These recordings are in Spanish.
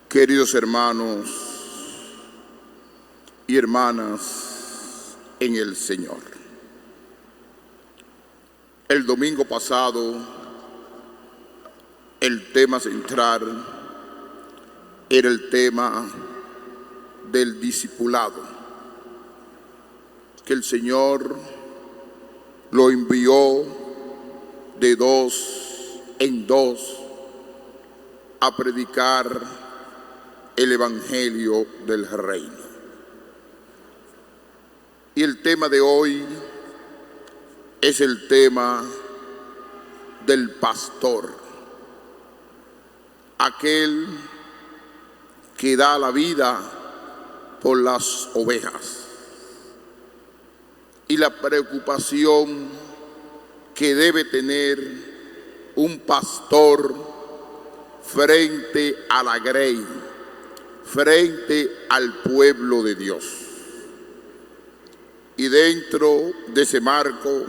Queridos hermanos y hermanas en el Señor, el domingo pasado el tema central era el tema del discipulado, que el Señor lo envió de dos en dos a predicar el Evangelio del Reino. Y el tema de hoy es el tema del pastor, aquel que da la vida por las ovejas, y la preocupación que debe tener un pastor frente a la grey, frente al pueblo de Dios. Y dentro de ese marco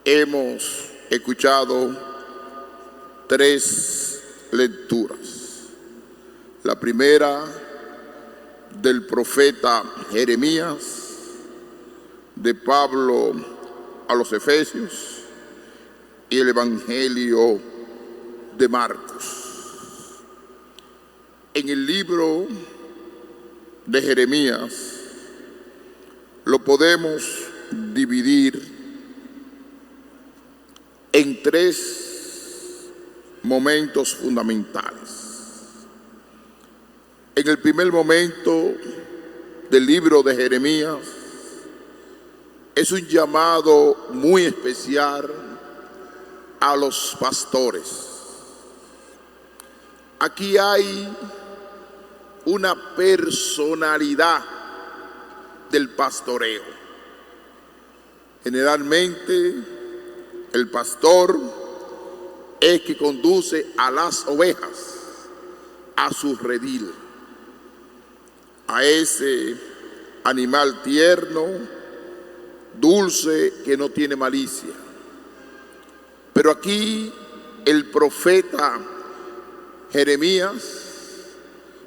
hemos escuchado tres lecturas. La primera del profeta Jeremías, de Pablo a los Efesios, y el Evangelio de Marcos. En el libro de Jeremías lo podemos dividir en tres momentos fundamentales. En el primer momento del libro de Jeremías es un llamado muy especial a los pastores. Aquí hay una personalidad del pastoreo. Generalmente el pastor es que conduce a las ovejas a su redil, a ese animal tierno, dulce, que no tiene malicia. Pero aquí el profeta Jeremías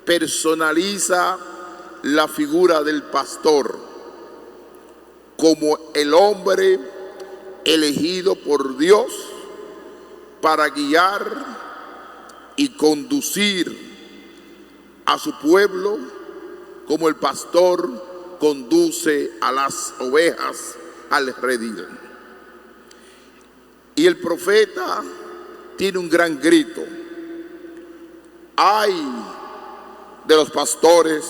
personaliza la figura del pastor como el hombre elegido por Dios para guiar y conducir a su pueblo, como el pastor conduce a las ovejas al redil. Y el profeta tiene un gran grito: ay de los pastores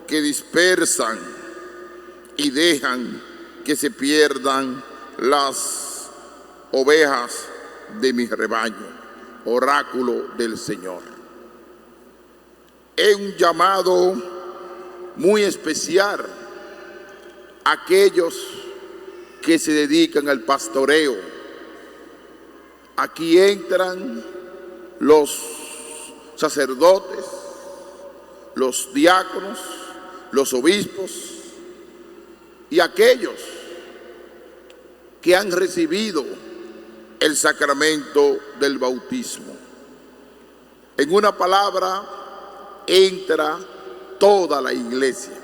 que dispersan y dejan que se pierdan las ovejas de mi rebaño. Oráculo del Señor. Es un llamado muy especial a aquellos que se dedican al pastoreo. Aquí entran los sacerdotes, los diáconos, los obispos y aquellos que han recibido el sacramento del bautismo. En una palabra, entra toda la iglesia.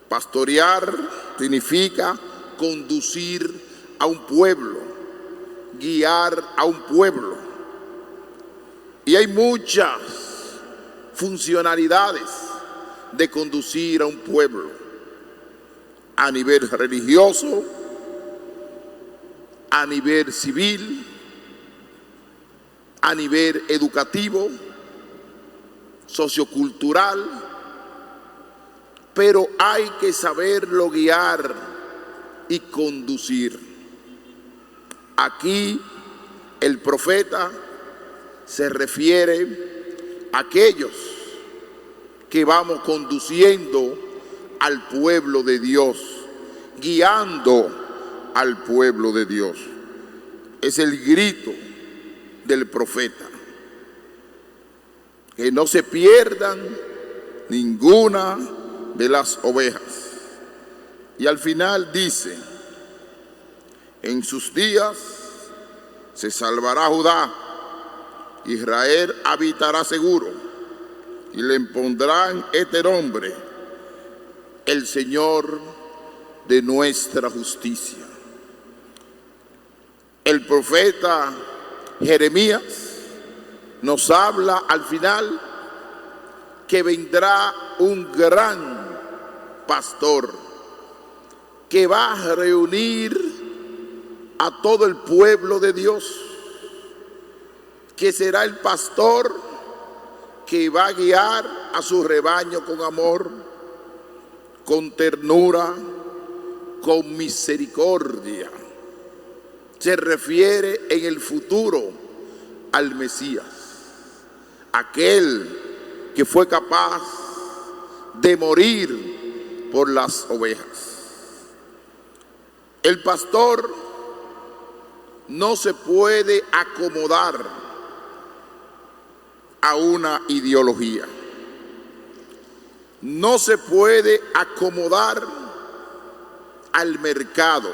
Pastorear significa conducir a un pueblo, guiar a un pueblo. Y hay muchas funcionalidades de conducir a un pueblo: a nivel religioso, a nivel civil, a nivel educativo, sociocultural, pero hay que saberlo guiar y conducir. Aquí el profeta se refiere a aquellos que vamos conduciendo al pueblo de Dios, guiando al pueblo de Dios. Es el grito del profeta: que no se pierdan ninguna de las ovejas. Y al final dice: en sus días se salvará Judá Israel habitará seguro, y le pondrán este nombre: el Señor de nuestra justicia. El profeta Jeremías nos habla al final que vendrá un gran pastor que va a reunir a todo el pueblo de Dios, que será el pastor que va a guiar a su rebaño con amor, con ternura, con misericordia. Se refiere en el futuro al Mesías, aquel que fue capaz de morir por las ovejas. El pastor no se puede acomodar a una ideología. No se puede acomodar al mercado,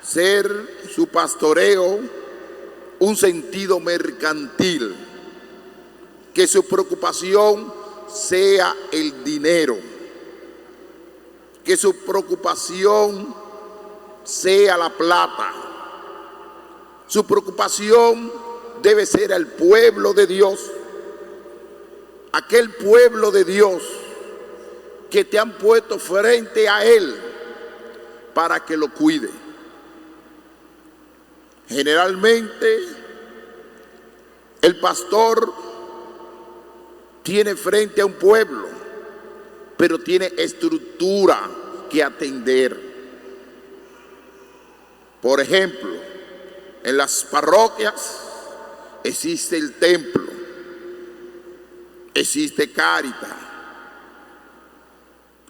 ser su pastoreo un sentido mercantil, que su preocupación sea el dinero, que su preocupación sea la plata. Su preocupación debe ser al pueblo de Dios, aquel pueblo de Dios que te han puesto frente a Él para que lo cuide. Generalmente el pastor tiene frente a un pueblo, pero tiene estructura que atender. Por ejemplo, en las parroquias existe el templo, existe Cáritas,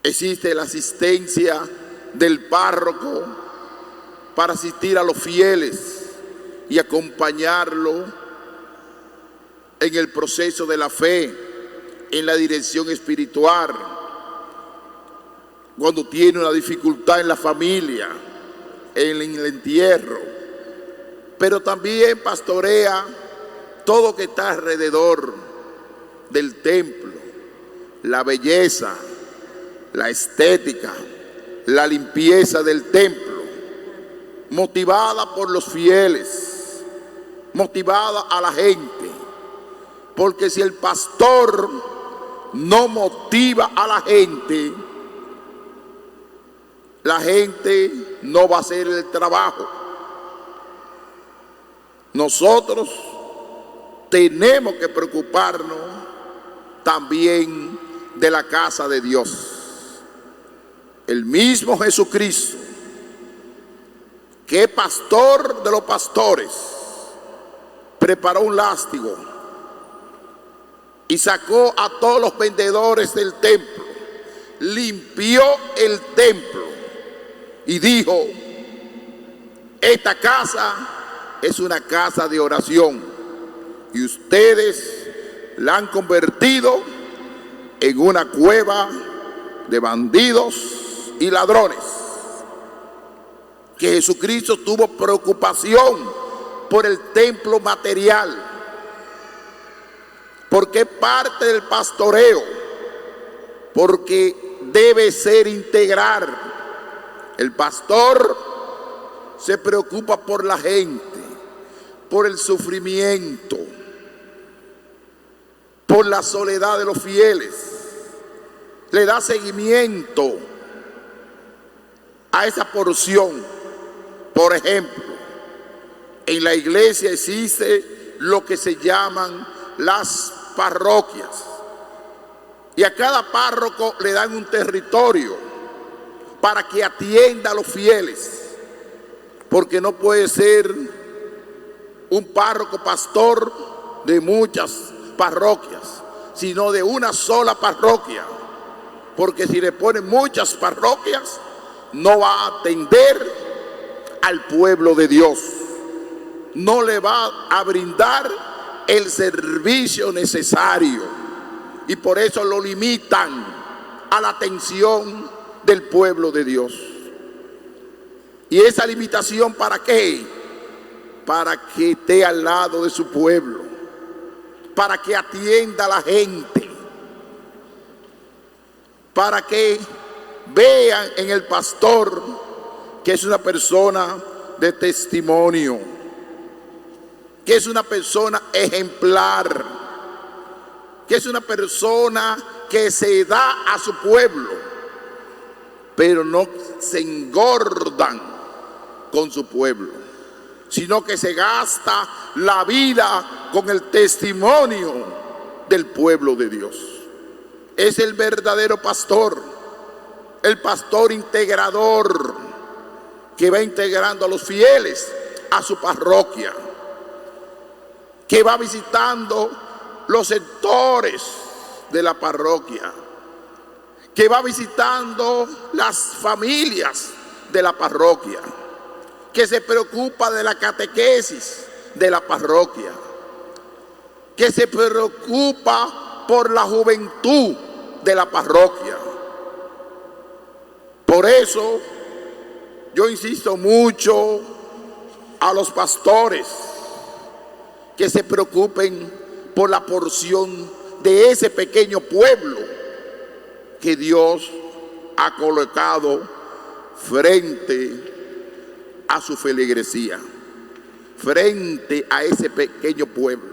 existe la asistencia del párroco para asistir a los fieles y acompañarlo en el proceso de la fe, en la dirección espiritual, cuando tiene una dificultad en la familia, en el entierro, pero también pastorea todo lo que está alrededor del templo, la belleza, la estética, la limpieza del templo, motivada por los fieles, motivada a la gente, porque si el pastor no motiva a la gente no va a hacer el trabajo. Nosotros tenemos que preocuparnos también de la casa de Dios. El mismo Jesucristo, que es pastor de los pastores, preparó un lástigo y sacó a todos los vendedores del templo, limpió el templo y dijo: esta casa es una casa de oración y ustedes la han convertido en una cueva de bandidos y ladrones. Que Jesucristo tuvo preocupación por el templo material, porque es parte del pastoreo, porque debe ser integral. El pastor se preocupa por la gente, por el sufrimiento, por la soledad de los fieles. Le da seguimiento a esa porción. Por ejemplo, en la iglesia existe lo que se llaman las parroquias, y a cada párroco le dan un territorio para que atienda a los fieles, porque no puede ser un párroco pastor de muchas parroquias, sino de una sola parroquia, porque si le ponen muchas parroquias no va a atender al pueblo de Dios, no le va a brindar el servicio necesario, y por eso lo limitan a la atención del pueblo de Dios. ¿Y esa limitación para qué? Para que esté al lado de su pueblo, para que atienda a la gente, para que vean en el pastor que es una persona de testimonio, que es una persona ejemplar, que es una persona que se da a su pueblo, pero no se engordan con su pueblo, sino que se gasta la vida con el testimonio del pueblo de Dios. Es el verdadero pastor, el pastor integrador, que va integrando a los fieles a su parroquia, que va visitando los sectores de la parroquia, que va visitando las familias de la parroquia, que se preocupa de la catequesis de la parroquia, que se preocupa por la juventud de la parroquia. Por eso yo insisto mucho a los pastores que se preocupen por la porción de ese pequeño pueblo que Dios ha colocado frente a su feligresía, frente a ese pequeño pueblo.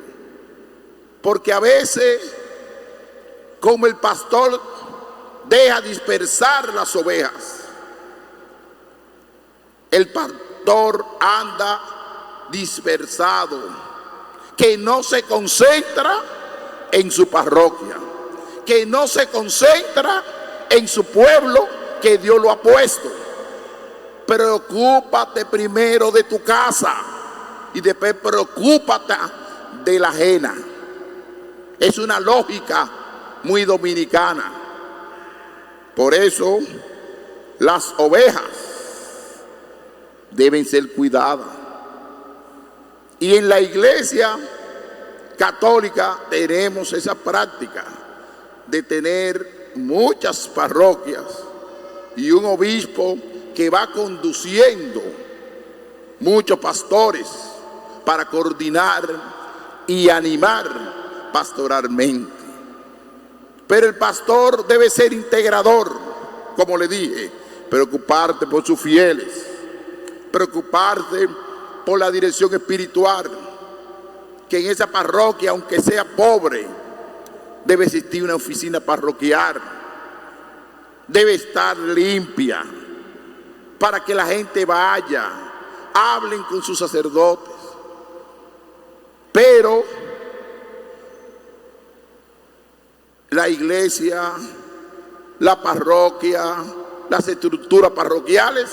Porque a veces, como el pastor deja dispersar las ovejas, el pastor anda dispersado, que no se concentra en su parroquia, que no se concentra en su pueblo que Dios lo ha puesto. Preocúpate primero de tu casa y después preocúpate de la ajena. Es una lógica muy dominicana. Por eso las ovejas deben ser cuidadas. Y en la iglesia católica tenemos esa práctica de tener muchas parroquias y un obispo que va conduciendo muchos pastores para coordinar y animar pastoralmente. Pero el pastor debe ser integrador, como le dije, preocuparte por sus fieles, preocuparte por la dirección espiritual, que en esa parroquia, aunque sea pobre, debe existir una oficina parroquial, debe estar limpia, para que la gente vaya, hablen con sus sacerdotes. Pero la iglesia, la parroquia, las estructuras parroquiales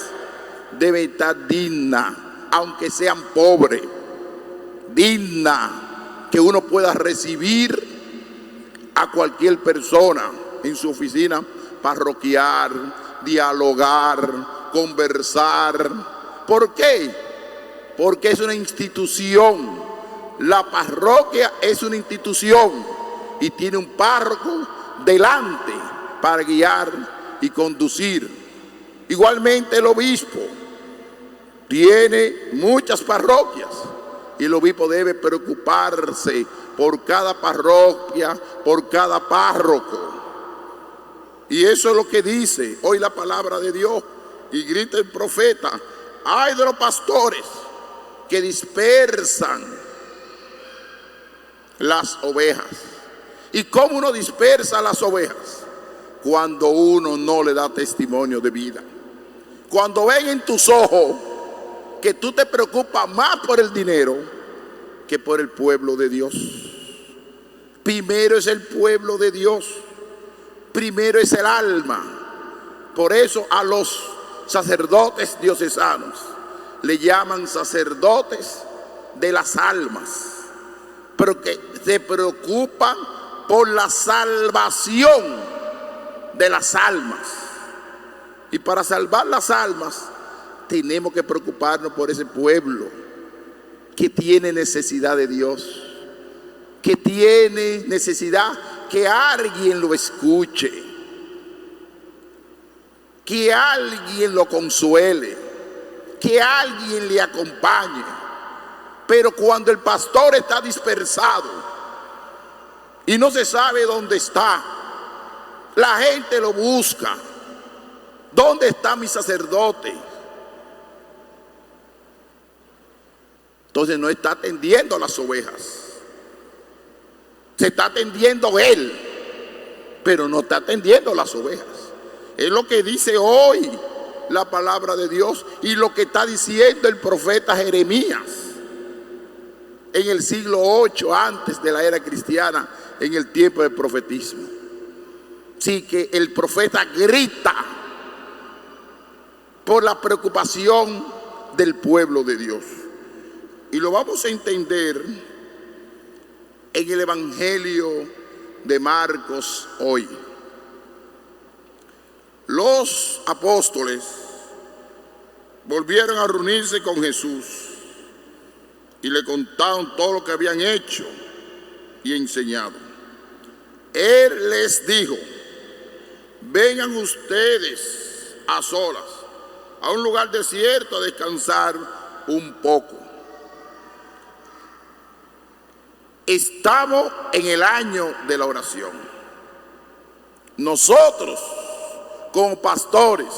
deben estar dignas, aunque sean pobres, dignas, que uno pueda recibir a cualquier persona en su oficina parroquial, dialogar, conversar. ¿Por qué? Porque es una institución. La parroquia es una institución y tiene un párroco delante para guiar y conducir. Igualmente el obispo tiene muchas parroquias y el obispo debe preocuparse por cada parroquia, por cada párroco. Y eso es lo que dice hoy la palabra de Dios. Y grita el profeta: ay de los pastores que dispersan las ovejas. ¿Y cómo uno dispersa las ovejas? Cuando uno no le da testimonio de vida. Cuando ven en tus ojos que tú te preocupas más por el dinero que por el pueblo de Dios. Primero es el pueblo de Dios, primero es el alma. Por eso a los sacerdotes diocesanos le llaman sacerdotes de las almas, pero que se preocupan por la salvación de las almas. Y para salvar las almas tenemos que preocuparnos por ese pueblo que tiene necesidad de Dios, que tiene necesidad que alguien lo escuche, que alguien lo consuele, que alguien le acompañe. Pero cuando el pastor está dispersado, y no se sabe dónde está. La gente lo busca. ¿Dónde está mi sacerdote? Entonces no está atendiendo a las ovejas. Se está atendiendo él, pero no está atendiendo a las ovejas. Es lo que dice hoy la palabra de Dios y lo que está diciendo el profeta Jeremías en el siglo 8 antes de la era cristiana, en el tiempo del profetismo. Sí, que el profeta grita por la preocupación del pueblo de Dios. Y lo vamos a entender en el Evangelio de Marcos hoy. Los apóstoles volvieron a reunirse con Jesús y le contaron todo lo que habían hecho y enseñado. Él les dijo: vengan ustedes a solas a un lugar desierto a descansar un poco. Estamos en el año de la oración. Nosotros, como pastores,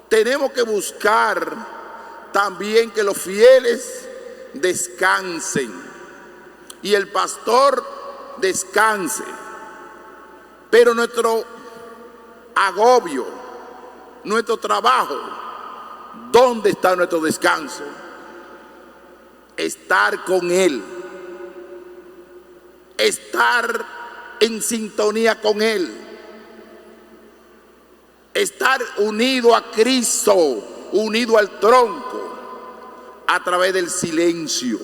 tenemos que buscar también que los fieles descansen y el pastor descanse. Pero nuestro agobio, nuestro trabajo, ¿dónde está nuestro descanso? Estar con Él, estar en sintonía con Él, estar unido a Cristo, unido al tronco, a través del silencio.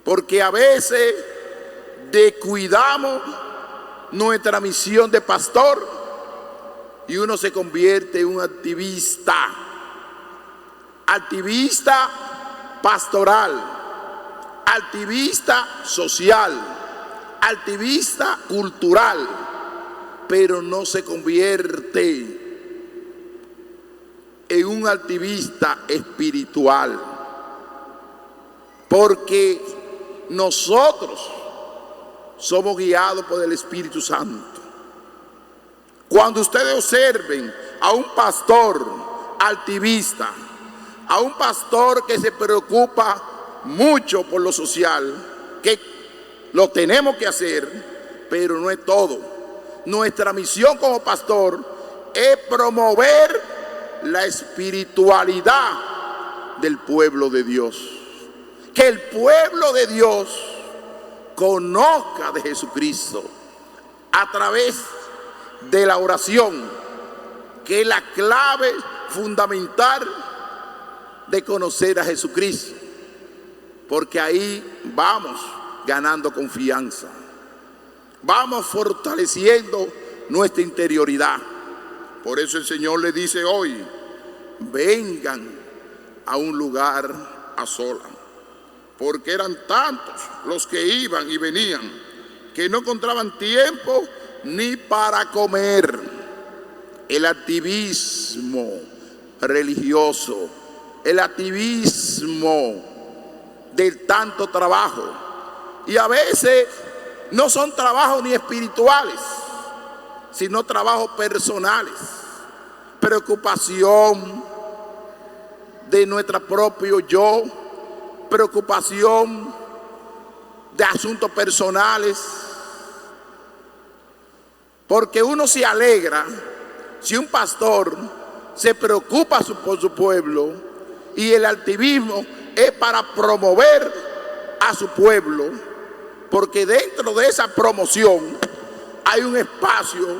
Porque a veces descuidamos nuestra misión de pastor y uno se convierte en un activista pastoral, activista social, activista cultural, pero no se convierte en un activista espiritual, porque nosotros somos guiados por el Espíritu Santo. Cuando ustedes observen a un pastor activista, a un pastor que se preocupa mucho por lo social, que lo tenemos que hacer, pero no es todo. Nuestra misión como pastor es promover la espiritualidad del pueblo de Dios. Que el pueblo de Dios conozca de Jesucristo a través de la oración, que es la clave fundamental de conocer a Jesucristo, porque ahí vamos ganando confianza, vamos fortaleciendo nuestra interioridad. Por eso el Señor le dice hoy: vengan a un lugar a solas, porque eran tantos los que iban y venían que no encontraban tiempo ni para comer. El activismo religioso, el activismo del tanto trabajo, y a veces no son trabajos ni espirituales, sino trabajos personales, preocupación de nuestro propio yo, preocupación de asuntos personales, porque uno se alegra si un pastor se preocupa por su pueblo, y el activismo es para promover a su pueblo, porque dentro de esa promoción hay un espacio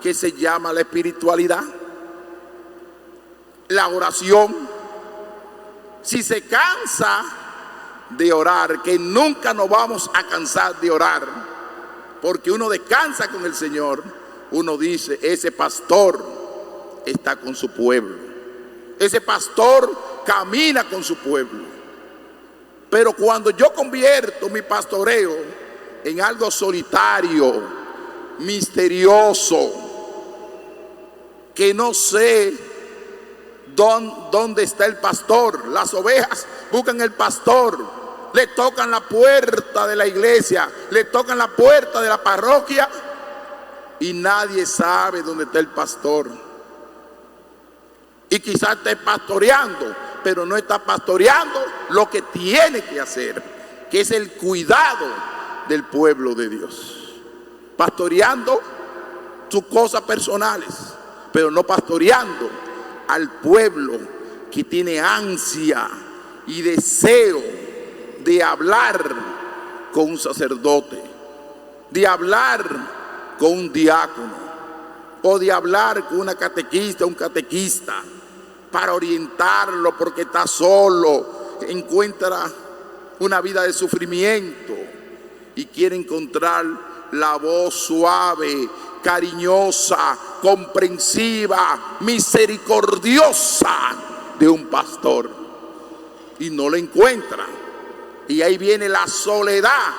que se llama la espiritualidad, la oración. Si se cansa de orar, que nunca nos vamos a cansar de orar, porque uno descansa con el Señor, uno dice: ese pastor está con su pueblo, ese pastor camina con su pueblo. Pero cuando yo convierto mi pastoreo en algo solitario, misterioso, que no sé dónde está el pastor, las ovejas buscan el pastor le tocan la puerta de la iglesia, le tocan la puerta de la parroquia y nadie sabe dónde está el pastor. Y quizás esté pastoreando, pero no está pastoreando lo que tiene que hacer, que es el cuidado del pueblo de Dios. Pastoreando sus cosas personales, pero no pastoreando al pueblo que tiene ansia y deseo de hablar con un sacerdote, de hablar con un diácono o de hablar con una catequista, un catequista, para orientarlo porque está solo, encuentra una vida de sufrimiento y quiere encontrar la voz suave, cariñosa, comprensiva, misericordiosa de un pastor, y no la encuentra. Y ahí viene la soledad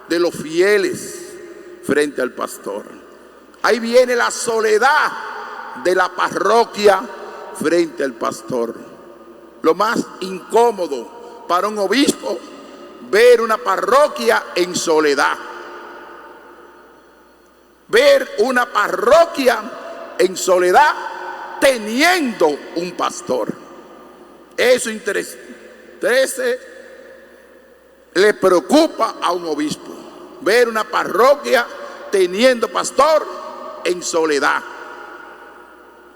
de los fieles frente al pastor. Ahí viene la soledad de la parroquia frente al pastor. Lo más incómodo para un obispo, ver una parroquia en soledad. Ver una parroquia en soledad teniendo un pastor. Eso le preocupa a un obispo. Ver una parroquia teniendo pastor en soledad,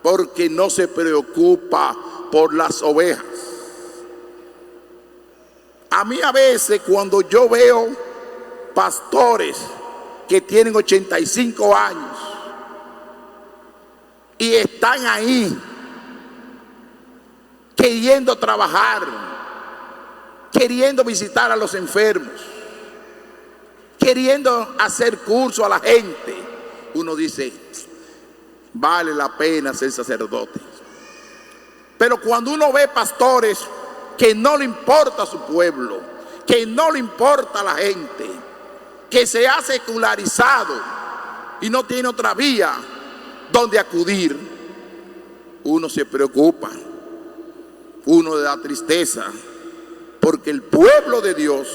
porque no se preocupa por las ovejas. A mí a veces cuando yo veo pastores que tienen 85 años y están ahí queriendo trabajar, queriendo visitar a los enfermos, queriendo hacer curso a la gente, uno dice, vale la pena ser sacerdote. Pero cuando uno ve pastores que no le importa a su pueblo, que no le importa a la gente, que se ha secularizado y no tiene otra vía donde acudir, uno se preocupa, uno le da tristeza, porque el pueblo de Dios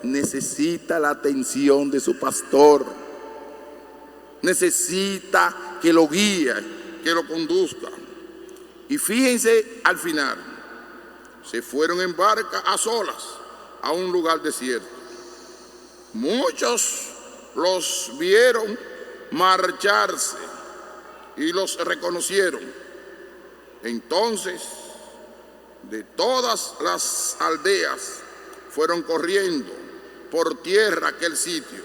necesita la atención de su pastor, necesita que lo guíe, que lo conduzca. Y fíjense al final, se fueron en barca a solas a un lugar desierto. Muchos los vieron marcharse y los reconocieron. Entonces, de todas las aldeas fueron corriendo por tierra a aquel sitio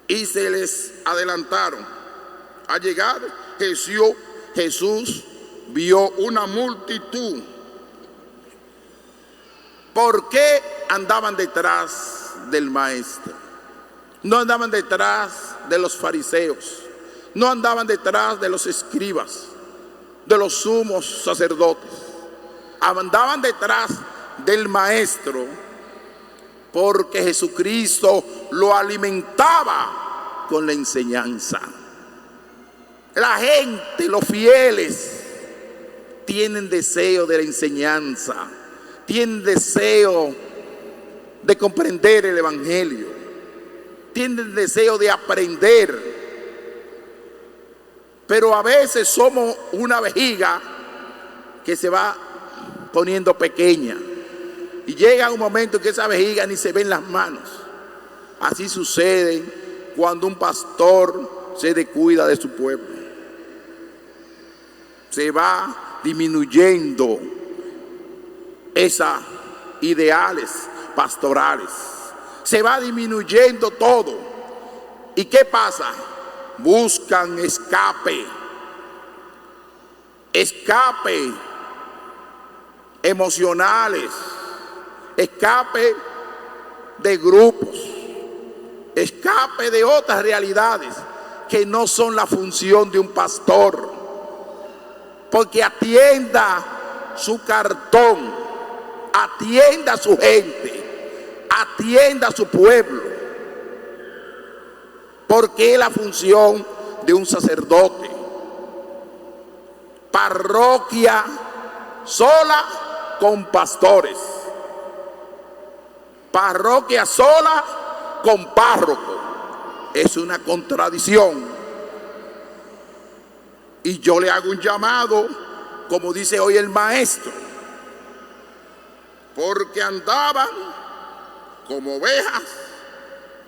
y se les adelantaron. Al llegar Jesús vio una multitud. ¿Por qué andaban detrás del maestro? No andaban detrás de los fariseos, no andaban detrás de los escribas, de los sumos sacerdotes. Andaban detrás del maestro porque Jesucristo lo alimentaba con la enseñanza. La gente, los fieles, tienen deseo de la enseñanza, tienen deseo de comprender el evangelio, tienen deseo de aprender. Pero a veces somos una vejiga que se va poniendo pequeña y llega un momento en que esa vejiga ni se ve en las manos. Así sucede cuando un pastor se descuida de su pueblo. Se va disminuyendo esas ideales pastorales, se va disminuyendo todo. ¿Y qué pasa? Buscan escape emocionales, escape de grupos, escape de otras realidades que no son la función de un pastor, porque atienda su cartón, atienda a su gente, atienda a su pueblo, porque es la función de un sacerdote. Parroquia sola con pastores, Parroquia sola con párroco. Es una contradicción. Y yo le hago un llamado, como dice hoy el maestro, porque andaban como ovejas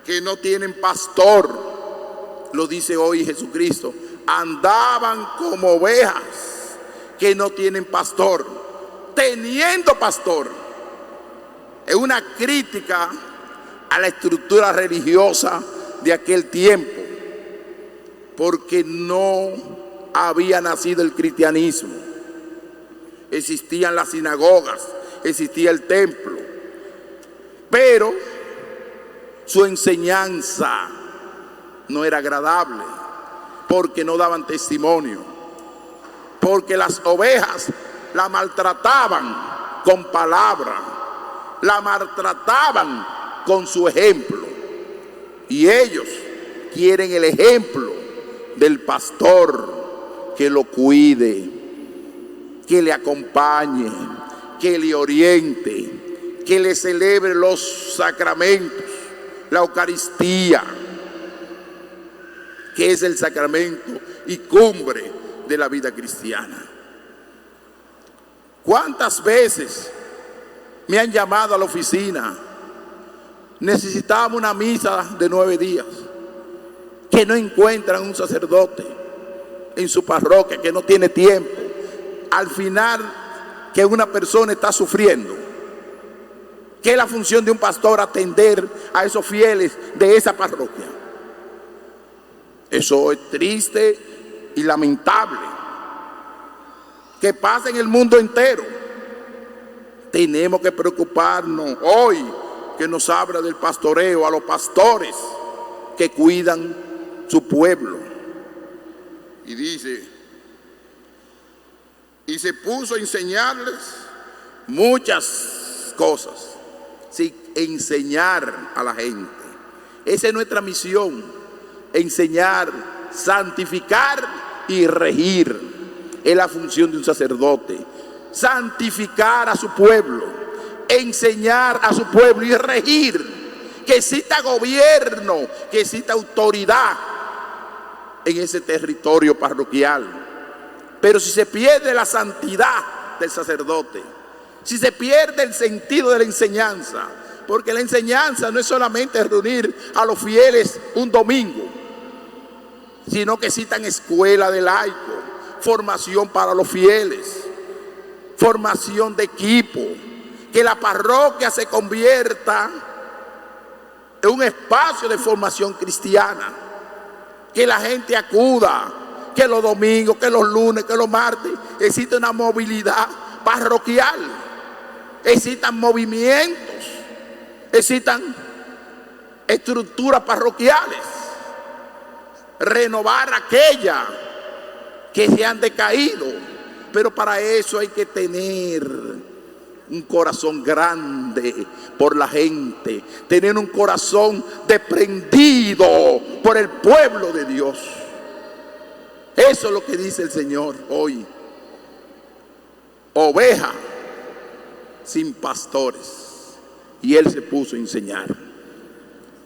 que no tienen pastor. Lo dice hoy Jesucristo. Andaban como ovejas que no tienen pastor, teniendo pastor. Es una crítica a la estructura religiosa de aquel tiempo, porque no había nacido el cristianismo. Existían las sinagogas, existía el templo, pero su enseñanza no era agradable, porque no daban testimonio, porque las ovejas la maltrataban con palabra, la maltrataban con su ejemplo, y ellos quieren el ejemplo del pastor que lo cuide, que le acompañe, que le oriente, que le celebre los sacramentos, la Eucaristía, que es el sacramento y cumbre de la vida cristiana. ¿Cuántas veces me han llamado a la oficina? Necesitábamos una misa de 9 días, que no encuentran un sacerdote en su parroquia, que no tiene tiempo. Al final, que una persona está sufriendo, que es la función de un pastor atender a esos fieles de esa parroquia. Eso es triste y lamentable, que pasa en el mundo entero. Tenemos que preocuparnos hoy, que nos habla del pastoreo, a los pastores que cuidan su pueblo. Y dice, y se puso a enseñarles muchas cosas. Sí, enseñar a la gente. Esa es nuestra misión: enseñar, santificar y regir. Es la función de un sacerdote. Santificar a su pueblo, enseñar a su pueblo y regir. Que exista gobierno, que exista autoridad en ese territorio parroquial. Pero si se pierde la santidad del sacerdote, si se pierde el sentido de la enseñanza, porque la enseñanza no es solamente reunir a los fieles un domingo, sino que existan escuela de laicos, formación para los fieles, formación de equipo, que la parroquia se convierta en un espacio de formación cristiana, que la gente acuda, que los domingos, que los lunes, que los martes existe una movilidad parroquial, existan movimientos, existan estructuras parroquiales, renovar aquellas que se han decaído. Pero para eso hay que tener un corazón grande por la gente, tener un corazón desprendido por el pueblo de Dios. Eso es lo que dice el Señor hoy. Oveja sin pastores. Y Él se puso a enseñar.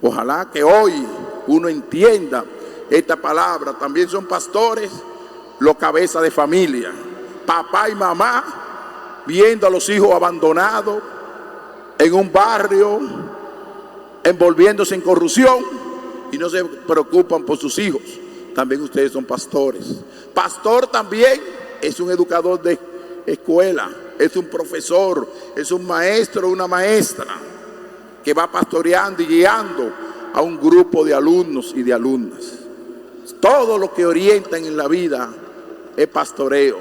Ojalá que hoy uno entienda esta palabra. También son pastores los cabezas de familia, papá y mamá, viendo a los hijos abandonados en un barrio, envolviéndose en corrupción, y no se preocupan por sus hijos. También ustedes son pastores. Pastor también es un educador de escuela, es un profesor, es un maestro, una maestra, que va pastoreando y guiando a un grupo de alumnos y de alumnas. Todo lo que orientan en la vida es pastoreo,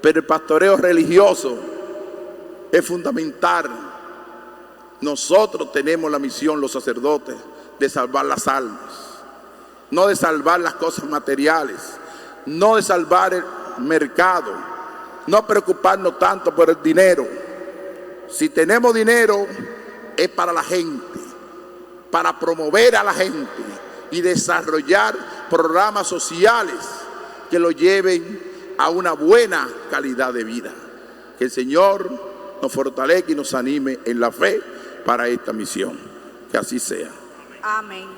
pero el pastoreo religioso es fundamental. Nosotros tenemos la misión, los sacerdotes, de salvar las almas, no de salvar las cosas materiales, no de salvar el mercado, no preocuparnos tanto por el dinero. Si tenemos dinero es para la gente, para promover a la gente y desarrollar programas sociales que lo lleven a una buena calidad de vida. Que el Señor nos fortalezca y nos anime en la fe, para esta misión. Que así sea. Amén.